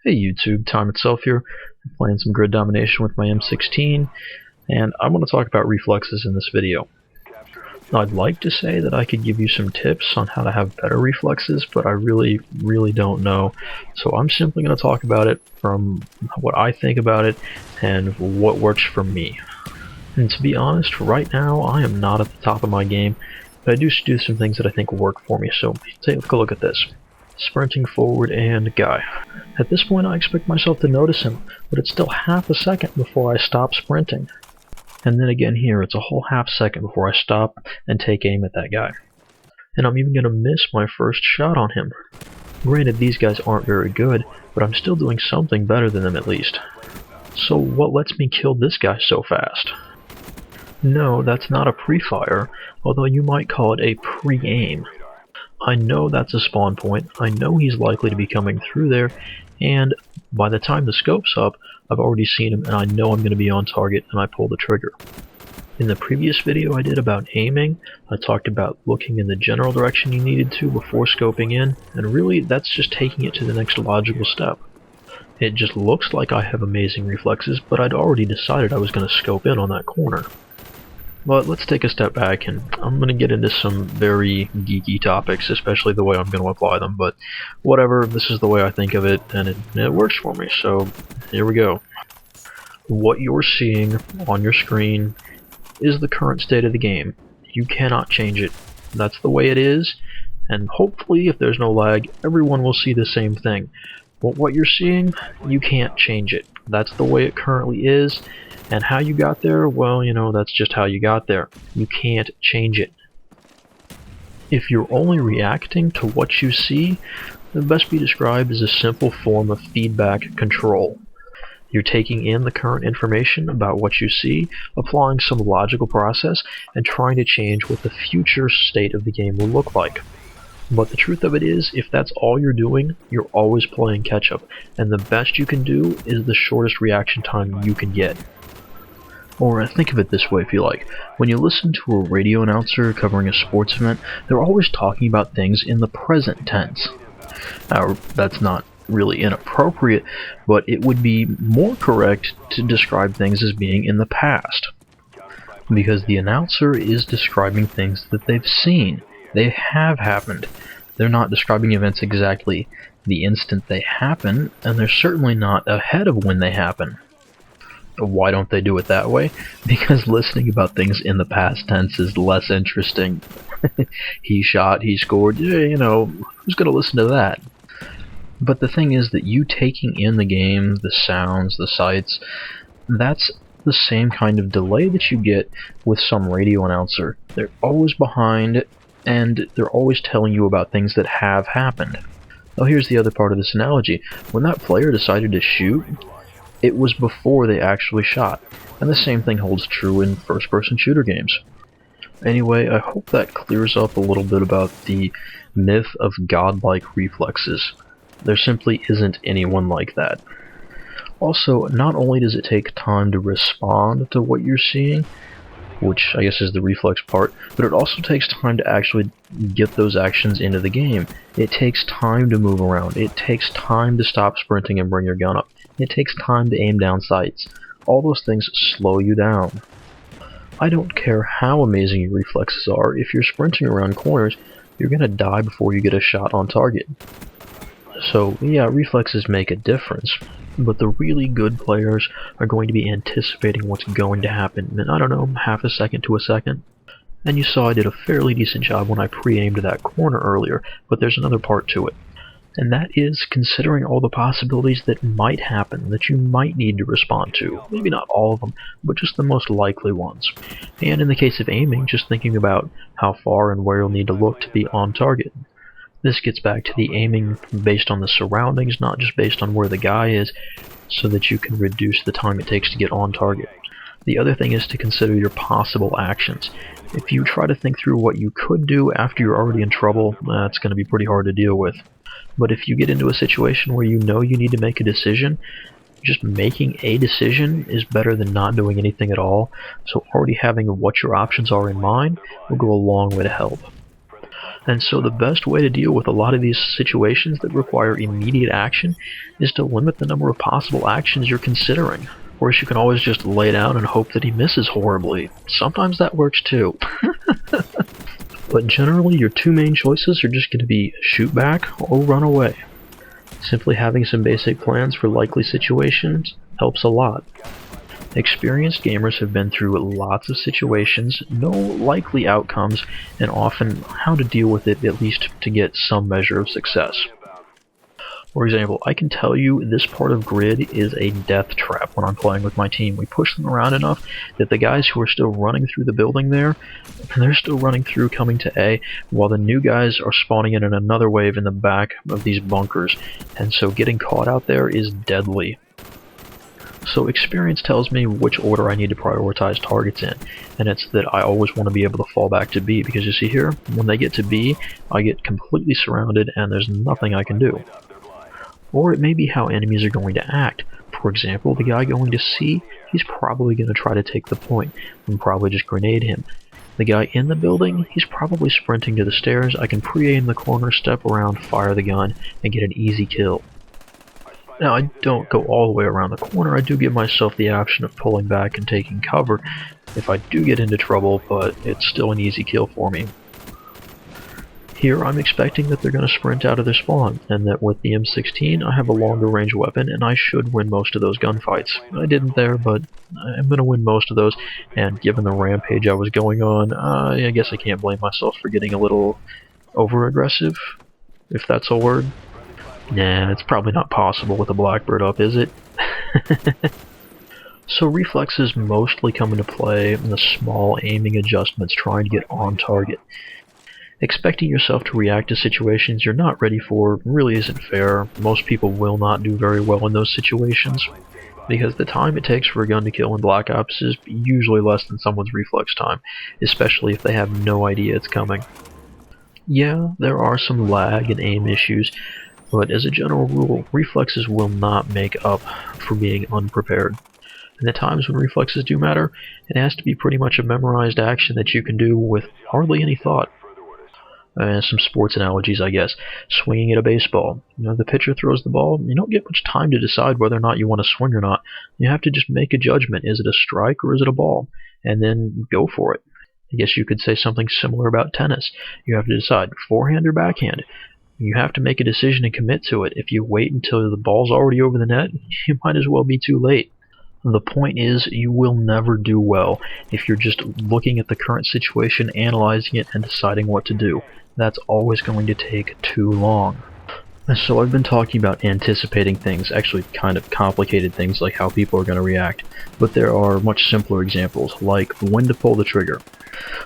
Hey YouTube, Time Itself here. I'm playing some grid domination with my M16, and I want to talk about reflexes in this video. Now, I'd like to say that I could give you some tips on how to have better reflexes, but I really don't know. So I'm simply going to talk about it from what I think about it and what works for me. And to be honest, right now I am not at the top of my game, but I do some things that I think work for me. So take a look at this. Sprinting forward and guy. At this point I expect myself to notice him, but it's still half a second before I stop sprinting. And then again here, it's a whole half second before I stop and take aim at that guy. And I'm even going to miss my first shot on him. Granted, these guys aren't very good, but I'm still doing something better than them at least. So what lets me kill this guy so fast? No, that's not a pre-fire, although you might call it a pre-aim. I know that's a spawn point, I know he's likely to be coming through there, and by the time the scope's up, I've already seen him and I know I'm going to be on target and I pull the trigger. In the previous video I did about aiming, I talked about looking in the general direction you needed to before scoping in, and really that's just taking it to the next logical step. It just looks like I have amazing reflexes, but I'd already decided I was going to scope in on that corner. But let's take a step back, and I'm going to get into some very geeky topics, especially the way I'm going to apply them, but whatever, this is the way I think of it, and it works for me, so here we go. What you're seeing on your screen is the current state of the game. You cannot change it. That's the way it is, and hopefully, if there's no lag, everyone will see the same thing. But what you're seeing, you can't change it. That's the way it currently is. And how you got there, well, you know, that's just how you got there. You can't change it. If you're only reacting to what you see, it best be described as a simple form of feedback control. You're taking in the current information about what you see, applying some logical process, and trying to change what the future state of the game will look like. But the truth of it is, if that's all you're doing, you're always playing catch-up, and the best you can do is the shortest reaction time you can get. Or think of it this way if you like. When you listen to a radio announcer covering a sports event, they're always talking about things in the present tense. Now, that's not really inappropriate, but it would be more correct to describe things as being in the past. Because the announcer is describing things that they've seen. They have happened. They're not describing events exactly the instant they happen, and they're certainly not ahead of when they happen. Why don't they do it that way? Because listening about things in the past tense is less interesting. He shot, he scored, yeah, you know, who's going to listen to that? But the thing is that you taking in the game, the sounds, the sights, that's the same kind of delay that you get with some radio announcer. They're always behind, and they're always telling you about things that have happened. Now here's the other part of this analogy. When that player decided to shoot, it was before they actually shot, and the same thing holds true in first-person shooter games. Anyway, I hope that clears up a little bit about the myth of godlike reflexes. There simply isn't anyone like that. Also, not only does it take time to respond to what you're seeing, which I guess is the reflex part, but it also takes time to actually get those actions into the game. It takes time to move around. It takes time to stop sprinting and bring your gun up. It takes time to aim down sights. All those things slow you down. I don't care how amazing your reflexes are, if you're sprinting around corners, you're gonna die before you get a shot on target. So yeah, reflexes make a difference, but the really good players are going to be anticipating what's going to happen in, I don't know, half a second to a second. And you saw I did a fairly decent job when I pre-aimed that corner earlier, but there's another part to it. And that is considering all the possibilities that might happen, that you might need to respond to. Maybe not all of them, but just the most likely ones. And in the case of aiming, just thinking about how far and where you'll need to look to be on target. This gets back to the aiming based on the surroundings, not just based on where the guy is, so that you can reduce the time it takes to get on target. The other thing is to consider your possible actions. If you try to think through what you could do after you're already in trouble, that's going to be pretty hard to deal with. But if you get into a situation where you know you need to make a decision, just making a decision is better than not doing anything at all, so already having what your options are in mind will go a long way to help. And so the best way to deal with a lot of these situations that require immediate action is to limit the number of possible actions you're considering. Of course, you can always just lay down and hope that he misses horribly. Sometimes that works too. But generally, your two main choices are just going to be shoot back or run away. Simply having some basic plans for likely situations helps a lot. Experienced gamers have been through lots of situations, know likely outcomes, and often how to deal with it, at least to get some measure of success. For example, I can tell you this part of Grid is a death trap when I'm playing with my team. We push them around enough that the guys who are still running through the building there, they're still running through coming to A, while the new guys are spawning in another wave in the back of these bunkers, and so getting caught out there is deadly. So experience tells me which order I need to prioritize targets in, and it's that I always want to be able to fall back to B, because you see here, when they get to B, I get completely surrounded and there's nothing I can do. Or it may be how enemies are going to act. For example, the guy going to C, he's probably going to try to take the point, and probably just grenade him. The guy in the building, he's probably sprinting to the stairs. I can pre-aim the corner, step around, fire the gun, and get an easy kill. Now, I don't go all the way around the corner. I do give myself the option of pulling back and taking cover if I do get into trouble, but it's still an easy kill for me. Here, I'm expecting that they're going to sprint out of their spawn, and that with the M16, I have a longer range weapon, and I should win most of those gunfights. I didn't there, but I'm going to win most of those, and given the rampage I was going on, I guess I can't blame myself for getting a little over-aggressive, if that's a word. Nah, it's probably not possible with a Blackbird up, is it? So reflexes mostly come into play in the small aiming adjustments trying to get on target. Expecting yourself to react to situations you're not ready for really isn't fair. Most people will not do very well in those situations, because the time it takes for a gun to kill in Black Ops is usually less than someone's reflex time, especially if they have no idea it's coming. Yeah, there are some lag and aim issues, but as a general rule, reflexes will not make up for being unprepared. And the times when reflexes do matter, it has to be pretty much a memorized action that you can do with hardly any thought. Some sports analogies, I guess. Swinging at a baseball. The pitcher throws the ball, you don't get much time to decide whether or not you want to swing or not. You have to just make a judgment. Is it a strike or is it a ball? And then go for it. I guess you could say something similar about tennis. You have to decide, forehand or backhand. You have to make a decision and commit to it. If you wait until the ball's already over the net, you might as well be too late. The point is, you will never do well if you're just looking at the current situation, analyzing it, and deciding what to do. That's always going to take too long. So I've been talking about anticipating things, actually kind of complicated things like how people are going to react, but there are much simpler examples, like when to pull the trigger.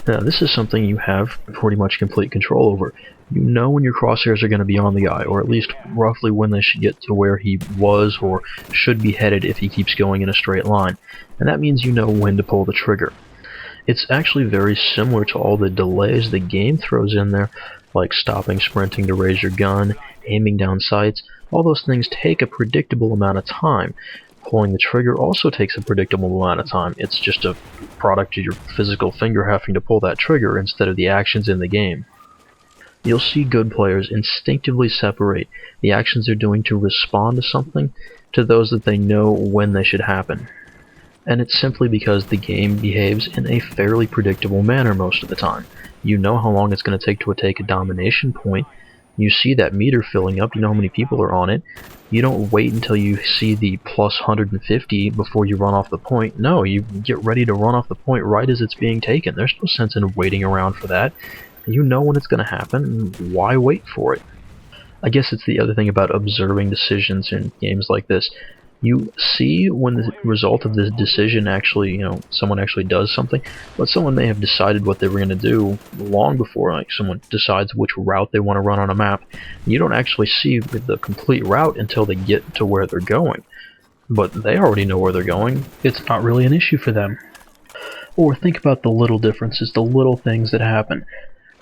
Now this is something you have pretty much complete control over. You know when your crosshairs are going to be on the guy, or at least roughly when they should get to where he was or should be headed if he keeps going in a straight line, and that means you know when to pull the trigger. It's actually very similar to all the delays the game throws in there, like stopping sprinting to raise your gun, aiming down sights. All those things take a predictable amount of time. Pulling the trigger also takes a predictable amount of time. It's just a product of your physical finger having to pull that trigger instead of the actions in the game. You'll see good players instinctively separate the actions they're doing to respond to something to those that they know when they should happen. And it's simply because the game behaves in a fairly predictable manner most of the time. You know how long it's going to take a domination point. You see that meter filling up, you know how many people are on it. You don't wait until you see the plus 150 before you run off the point. No, you get ready to run off the point right as it's being taken. There's no sense in waiting around for that. You know when it's going to happen, why wait for it? I guess it's the other thing about observing decisions in games like this. You see when the result of this decision actually, someone actually does something, but someone may have decided what they were going to do long before, like someone decides which route they want to run on a map. You don't actually see the complete route until they get to where they're going. But they already know where they're going. It's not really an issue for them. Or think about the little differences, the little things that happen.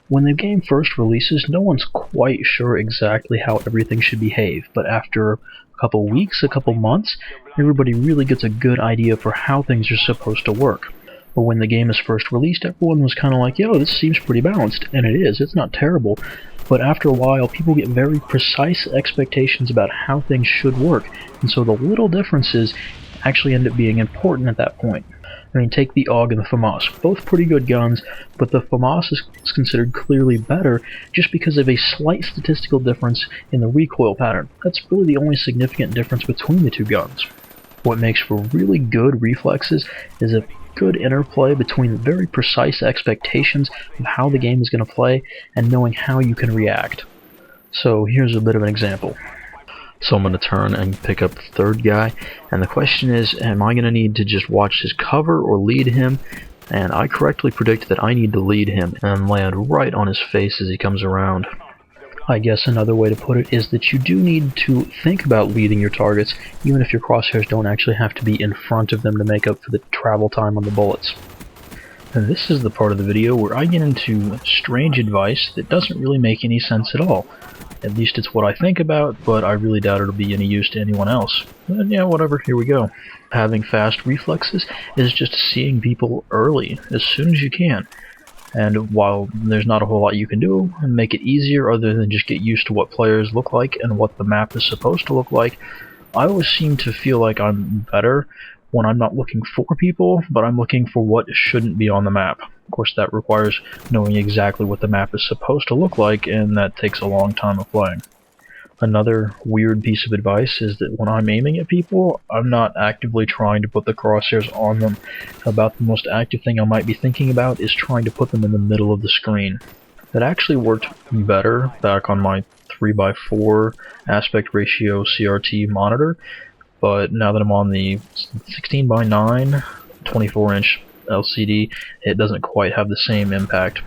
When the game first releases, no one's quite sure exactly how everything should behave, but after a couple weeks, a couple months, everybody really gets a good idea for how things are supposed to work. But when the game is first released, everyone was kind of like, yo, this seems pretty balanced, and it is, it's not terrible. But after a while, people get very precise expectations about how things should work, and so the little differences actually end up being important at that point. I mean, take the AUG and the FAMAS, both pretty good guns, but the FAMAS is considered clearly better just because of a slight statistical difference in the recoil pattern. That's really the only significant difference between the two guns. What makes for really good reflexes is a good interplay between very precise expectations of how the game is going to play and knowing how you can react. So here's a bit of an example. So I'm going to turn and pick up the third guy, and the question is, am I going to need to just watch his cover or lead him? And I correctly predict that I need to lead him and land right on his face as he comes around. I guess another way to put it is that you do need to think about leading your targets, even if your crosshairs don't actually have to be in front of them to make up for the travel time on the bullets. And this is the part of the video where I get into strange advice that doesn't really make any sense at all. At least it's what I think about, but I really doubt it'll be any use to anyone else. But yeah, whatever, here we go. Having fast reflexes is just seeing people early, as soon as you can. And while there's not a whole lot you can do and make it easier other than just get used to what players look like and what the map is supposed to look like, I always seem to feel like I'm better when I'm not looking for people, but I'm looking for what shouldn't be on the map. Of course, that requires knowing exactly what the map is supposed to look like, and that takes a long time of playing. Another weird piece of advice is that when I'm aiming at people, I'm not actively trying to put the crosshairs on them. About the most active thing I might be thinking about is trying to put them in the middle of the screen. That actually worked better back on my 3x4 aspect ratio CRT monitor, but now that I'm on the 16:9 24-inch LCD, it doesn't quite have the same impact.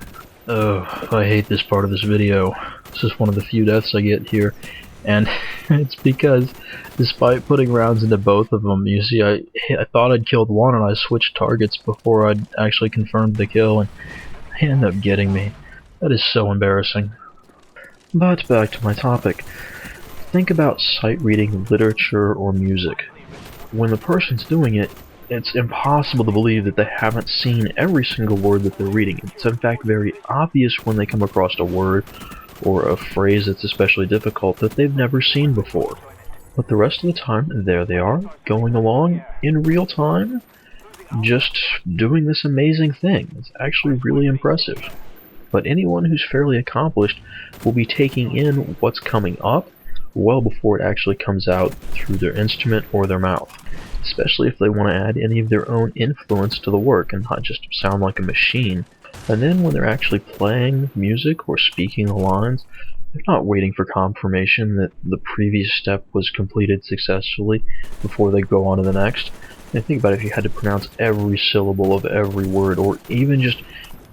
Ugh, I hate this part of this video. This is one of the few deaths I get here, and it's because despite putting rounds into both of them, you see I thought I'd killed one and I switched targets before I'd actually confirmed the kill, and they ended up getting me. That is so embarrassing. But back to my topic. Think about sight reading literature or music. When the person's doing it, it's impossible to believe that they haven't seen every single word that they're reading. It's in fact very obvious when they come across a word or a phrase that's especially difficult that they've never seen before. But the rest of the time, there they are, going along in real time, just doing this amazing thing. It's actually really impressive. But anyone who's fairly accomplished will be taking in what's coming up well before it actually comes out through their instrument or their mouth, especially if they want to add any of their own influence to the work and not just sound like a machine. And then when they're actually playing music or speaking the lines, they're not waiting for confirmation that the previous step was completed successfully before they go on to the next. And think about if you had to pronounce every syllable of every word, or even just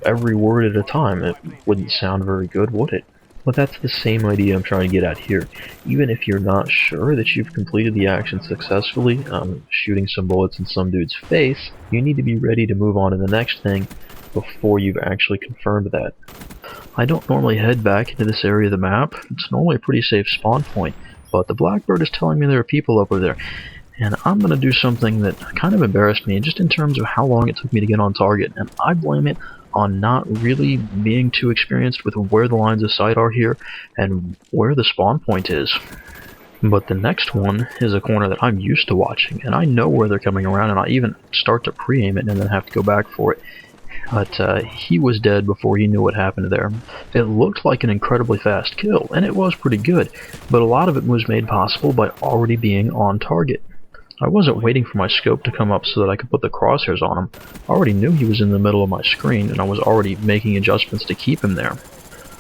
every word at a time, it wouldn't sound very good, would it? But that's the same idea I'm trying to get at here. Even if you're not sure that you've completed the action successfully, shooting some bullets in some dude's face, you need to be ready to move on to the next thing before you've actually confirmed that. I don't normally head back into this area of the map. It's normally a pretty safe spawn point, but the Blackbird is telling me there are people over there, and I'm going to do something that kind of embarrassed me just in terms of how long it took me to get on target, and I blame it on not really being too experienced with where the lines of sight are here and where the spawn point is. But the next one is a corner that I'm used to watching, and I know where they're coming around, and I even start to pre-aim it and then have to go back for it. But he was dead before he knew what happened there. It looked like an incredibly fast kill, and it was pretty good, but a lot of it was made possible by already being on target. I wasn't waiting for my scope to come up so that I could put the crosshairs on him. I already knew he was in the middle of my screen, and I was already making adjustments to keep him there.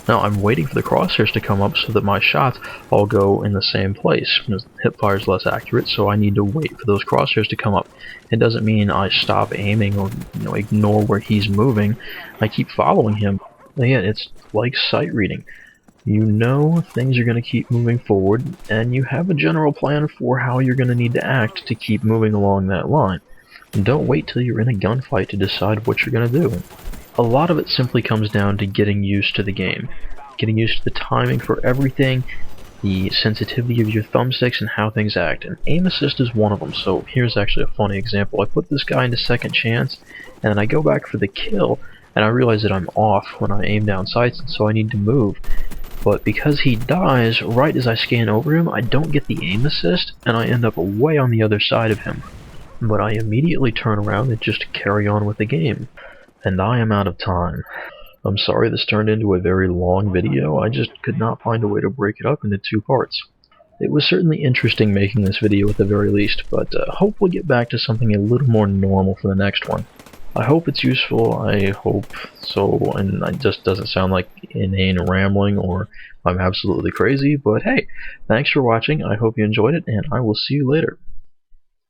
Now I'm waiting for the crosshairs to come up so that my shots all go in the same place. Hipfire is less accurate, so I need to wait for those crosshairs to come up. It doesn't mean I stop aiming or ignore where he's moving. I keep following him. Again, it's like sight reading. You know things are going to keep moving forward, and you have a general plan for how you're going to need to act to keep moving along that line. And don't wait till you're in a gunfight to decide what you're going to do. A lot of it simply comes down to getting used to the game, getting used to the timing for everything, the sensitivity of your thumbsticks and how things act, and aim assist is one of them. So here's actually a funny example. I put this guy into second chance, and then I go back for the kill, and I realize that I'm off when I aim down sights, and so I need to move. But because he dies right as I scan over him, I don't get the aim assist, and I end up way on the other side of him. But I immediately turn around and just carry on with the game. And I am out of time. I'm sorry this turned into a very long video, I just could not find a way to break it up into 2 parts. It was certainly interesting making this video at the very least, but hope we'll get back to something a little more normal for the next one. I hope it's useful, I hope so, and it just doesn't sound like inane rambling or I'm absolutely crazy, but hey, thanks for watching, I hope you enjoyed it, and I will see you later.